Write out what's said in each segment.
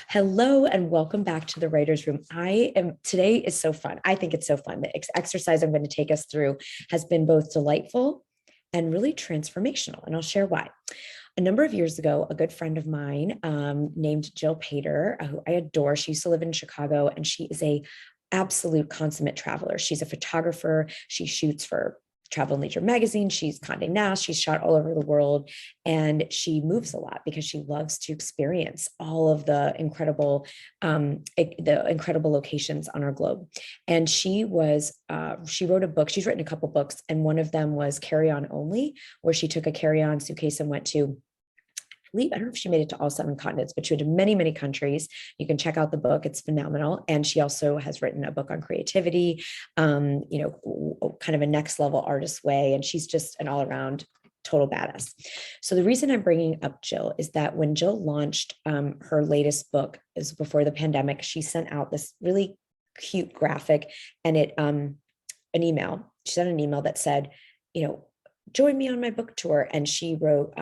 Hello and welcome back to the Writer's Room. Today is so fun. I think it's so fun. The exercise I'm going to take us through has been both delightful and really transformational, and I'll share why. A number of years ago, a good friend of mine named Jill Pater, who I adore, she used to live in Chicago, and she is a absolute consummate traveler. She's a photographer. She shoots for Travel and Leisure magazine. She's Condé Nast. She's shot all over the world, and she moves a lot because she loves to experience all of the incredible locations on our globe. And she wrote a book. She's written a couple books, and one of them was Carry On Only, where she took a carry-on suitcase and went to, I don't know if she made it to all 7 continents, but she went to many, many countries. You can check out the book. It's phenomenal. And she also has written a book on creativity, kind of a next level artist way. And she's just an all around total badass. So the reason I'm bringing up Jill is that when Jill launched her latest book, is before the pandemic, she sent out this really cute graphic and an email. She sent an email that said, join me on my book tour. And she wrote,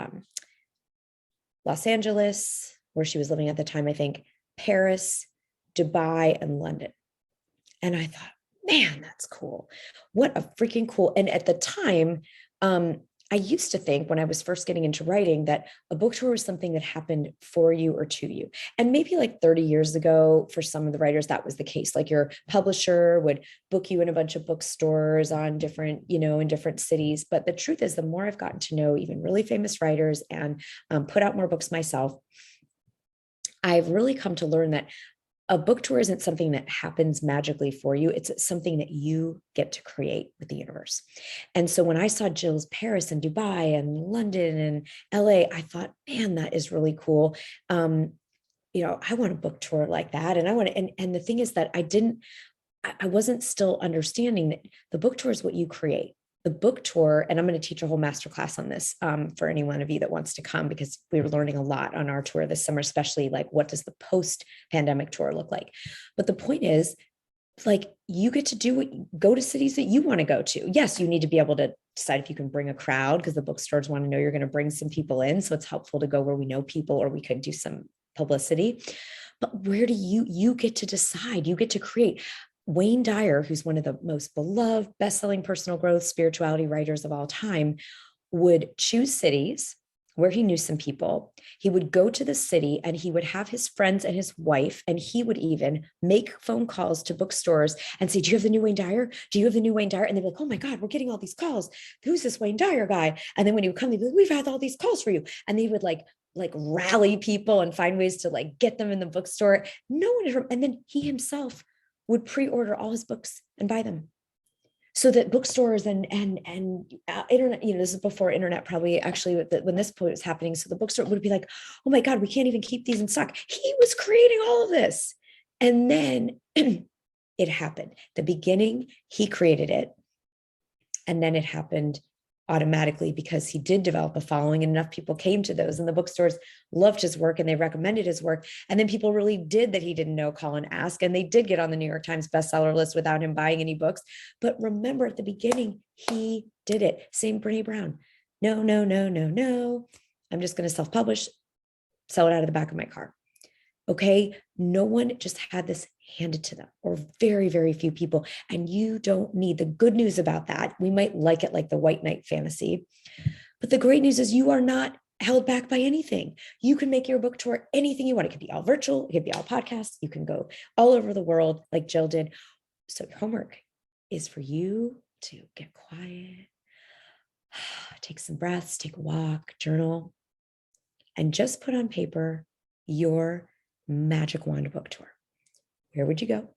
Los Angeles, where she was living at the time, I think, Paris, Dubai, and London. And I thought, man, that's cool. What a freaking cool. And at the time, I used to think when I was first getting into writing that a book tour was something that happened for you or to you. And maybe like 30 years ago, for some of the writers, that was the case. Like your publisher would book you in a bunch of bookstores on different, in different cities. But the truth is, the more I've gotten to know even really famous writers and put out more books myself, I've really come to learn that a book tour isn't something that happens magically for you. It's something that you get to create with the universe. And so when I saw Jill's Paris and Dubai and London and LA, I thought, man, that is really cool. I want a book tour like that. And I want to, and the thing is that I wasn't still understanding that the book tour is what you create. The book tour, and I'm going to teach a whole masterclass on this for any one of you that wants to come, because we were learning a lot on our tour this summer, especially like what does the post-pandemic tour look like? But the point is, like, you get to go to cities that you want to go to. Yes, you need to be able to decide if you can bring a crowd, because the bookstores want to know you're going to bring some people in. So it's helpful to go where we know people, or we could do some publicity. But where do you get to decide? You get to create. Wayne Dyer, who's one of the most beloved, best-selling personal growth, spirituality writers of all time, would choose cities where he knew some people. He would go to the city and he would have his friends and his wife, and he would even make phone calls to bookstores and say, do you have the new Wayne Dyer? Do you have the new Wayne Dyer? And they'd be like, oh my God, we're getting all these calls. Who's this Wayne Dyer guy? And then when he would come, they'd be like, we've had all these calls for you. And they would like rally people and find ways to like get them in the bookstore. No one had, and then he himself would pre-order all his books and buy them, so that bookstores and internet, this is before internet, probably actually when this point was happening. So the bookstore would be like, oh my God, we can't even keep these in stock. He was creating all of this. And then it happened. The beginning, he created it. And then it happened automatically because he did develop a following, and enough people came to those, and the bookstores loved his work and they recommended his work. And then people really did that he didn't know, call and ask, and they did get on the New York Times bestseller list without him buying any books. But remember, at the beginning, he did it. Same Brene Brown. No, no, no, no, no. I'm just going to self-publish, sell it out of the back of my car. Okay. No one just had this handed to them, or very, very few people. And you don't need. The good news about that, we might like it like the white knight fantasy, but the great news is you are not held back by anything. You can make your book tour anything you want. It could be all virtual. It could be all podcasts. You can go all over the world like Jill did. So your homework is for you to get quiet, take some breaths, take a walk, journal, and just put on paper your magic wand book tour. Where would you go?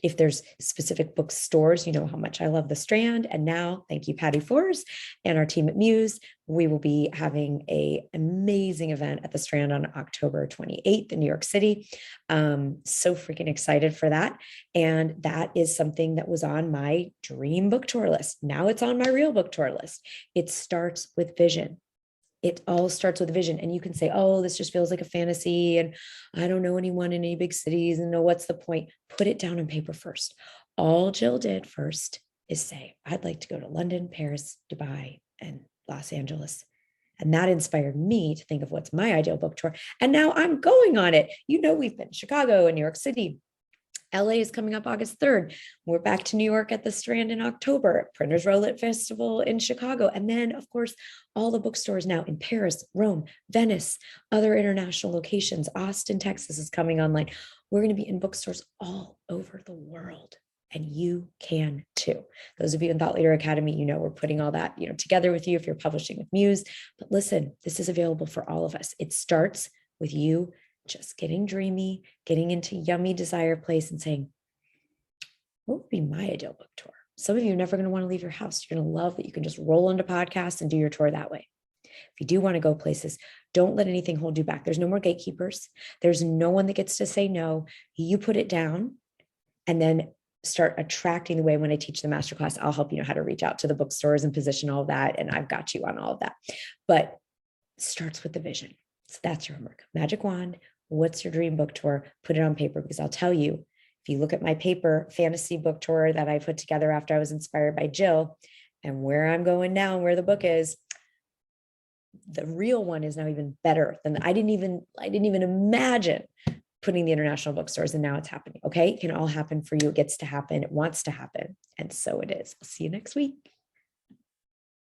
If there's specific bookstores, you know how much I love the Strand. And now, thank you, Patty Fors and our team at Muse. We will be having an amazing event at the Strand on October 28th in New York City. So freaking excited for that. And that is something that was on my dream book tour list. Now it's on my real book tour list. It starts with vision. It all starts with a vision. And you can say, oh, this just feels like a fantasy, and I don't know anyone in any big cities, and no, what's the point? Put it down on paper first. All Jill did first is say, I'd like to go to London, Paris, Dubai, and Los Angeles. And that inspired me to think of what's my ideal book tour. And now I'm going on it. We've been to Chicago and New York City. LA is coming up August 3rd. We're back to New York at the Strand in October, Printers Row Lit Festival in Chicago. And then, of course, all the bookstores now in Paris, Rome, Venice, other international locations. Austin, Texas is coming online. We're going to be in bookstores all over the world. And you can too. Those of you in Thought Leader Academy, we're putting all that, together with you if you're publishing with Muse. But listen, this is available for all of us. It starts with you just getting dreamy, getting into yummy desire place and saying, what would be my ideal book tour? Some of you are never going to want to leave your house. You're going to love that you can just roll into podcasts and do your tour that way. If you do want to go places, don't let anything hold you back. There's no more gatekeepers. There's no one that gets to say no. You put it down and then start attracting the way. When I teach the masterclass, I'll help you know how to reach out to the bookstores and position all of that. And I've got you on all of that. But it starts with the vision. So that's your homework. Magic wand. What's your dream book tour? Put it on paper, because I'll tell you, if you look at my paper fantasy book tour that I put together after I was inspired by Jill, and where I'm going now and where the book is, the real one is now even better than I didn't even imagine putting the international bookstores, and now it's happening. Okay. It can all happen for you. It gets to happen. It wants to happen. And so it is. I'll see you next week.